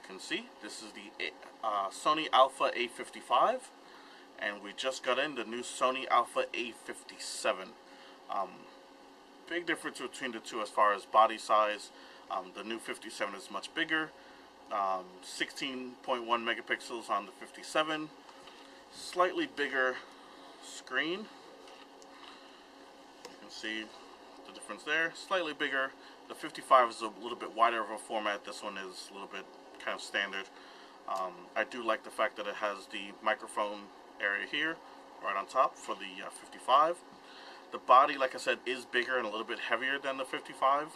can see, this is the Sony Alpha A55, and we just got in the new Sony Alpha A57. Big difference between the two as far as body size. The new 57 is much bigger, 16.1 megapixels on the 57, slightly bigger screen. You can see the difference there, slightly bigger. The 55 is a little bit wider of a format. This one is a little bit kind of standard. I do like the fact that it has the microphone area here right on top for the 55. The body, like I said, is bigger and a little bit heavier than the 55.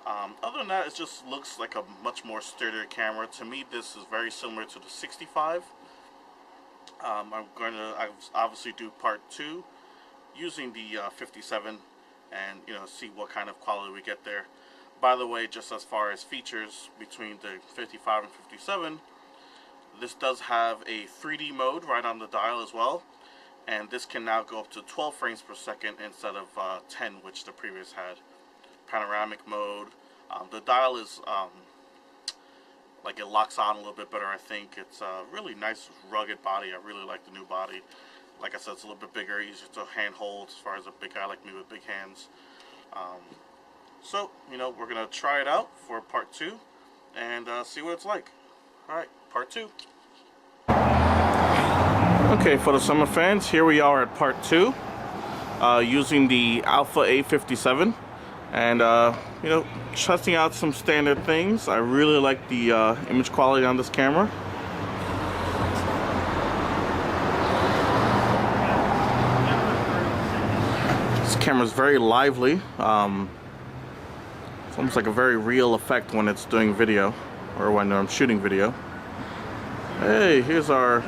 Other than that, it just looks like a much more sturdier camera. To me, this is very similar to the 65. I'm going to obviously do part 2 using the 57 and see what kind of quality we get there. By the way, just as far as features between the 55 and 57, this does have a 3D mode right on the dial as well, and this can now go up to 12 frames per second instead of 10, which the previous had. Panoramic mode. The dial is like it locks on a little bit better. I think it's a really nice rugged body. I really like the new body. Like I said, it's a little bit bigger, easier to handhold as far as a big guy like me with big hands. So, we're going to try it out for part 2 and see what it's like. Alright, part 2. Okay, for the summer fans, here we are at part 2 using the Alpha A57 and, testing out some standard things. I really like the image quality on this camera. Camera's very lively. It's almost like a very real effect when it's doing video or when I'm shooting video. Hey, here's our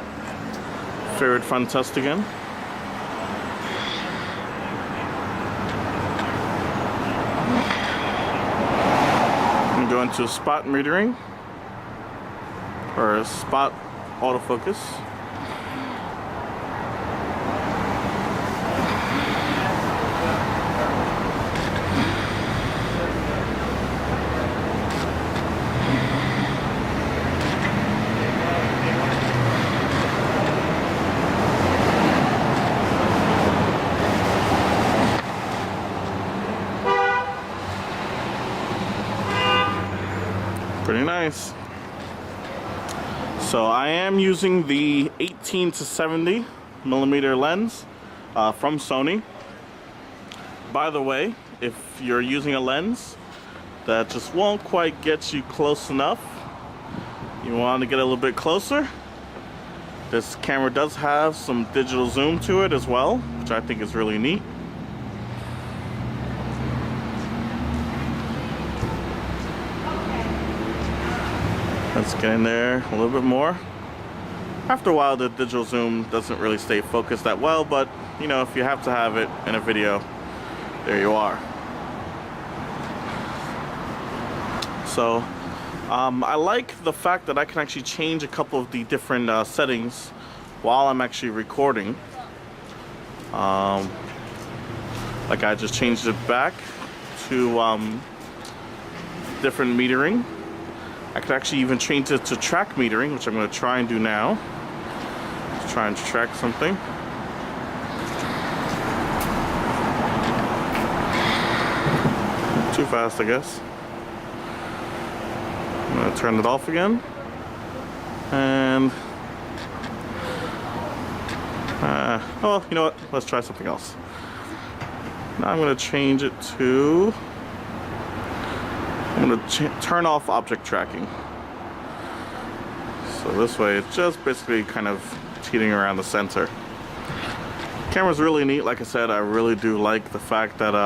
favorite fun test again. I'm going to spot metering or spot autofocus. Pretty nice. So I am using the 18 to 70 millimeter lens from Sony. By the way, if you're using a lens that just won't quite get you close enough, you want to get a little bit closer, this camera does have some digital zoom to it as well, which I think is really neat. Let's get in there a little bit more. After a while, the digital zoom doesn't really stay focused that well, but if you have to have it in a video, there you are. So I like the fact that I can actually change a couple of the different settings while I'm actually recording. Like I just changed it back to different metering. I could actually even change it to track metering, which I'm going to try and do now. Just trying to track something. Too fast, I guess. I'm going to turn it off again. And oh, you know what? Let's try something else. Now I'm going to change it to... I'm going to turn off object tracking. So this way it's just basically kind of teetering around the center. Camera's really neat. Like I said, I really do like the fact that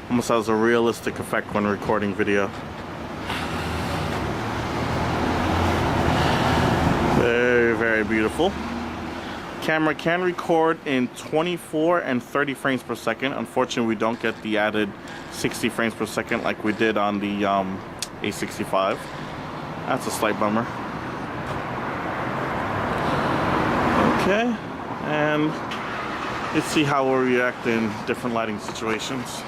almost has a realistic effect when recording video. Very, very beautiful. Camera can record in 24 and 30 frames per second. Unfortunately, we don't get the added 60 frames per second like we did on the A65. That's a slight bummer. Okay, and let's see how we'll react in different lighting situations.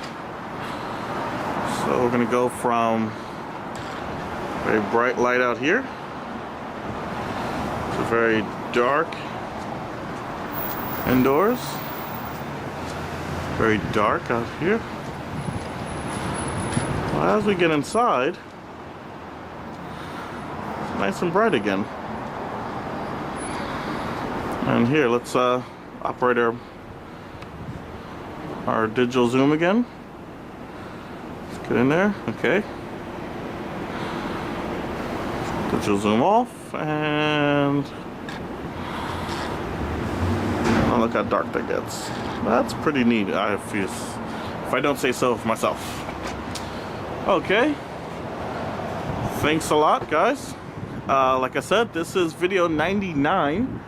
So we're going to go from very bright light out here Very dark indoors. Very dark out here. Well, as we get inside, it's nice and bright again. And here, let's operate our digital zoom again. Let's get in there. Okay. Digital zoom off, and oh, look how dark that gets. That's pretty neat, if I don't say so myself. Okay. Thanks a lot, guys. Like I said, this is video 99.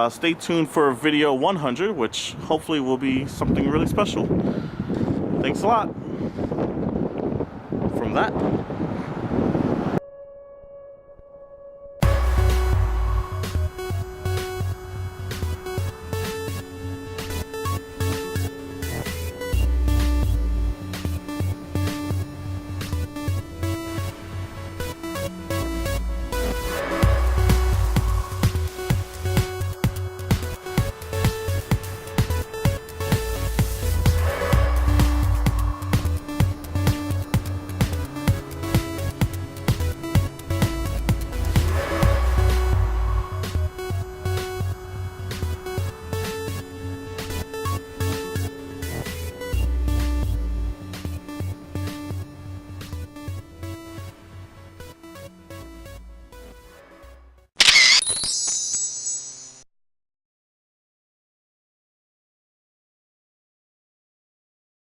Stay tuned for video 100, which hopefully will be something really special. Thanks a lot. From that.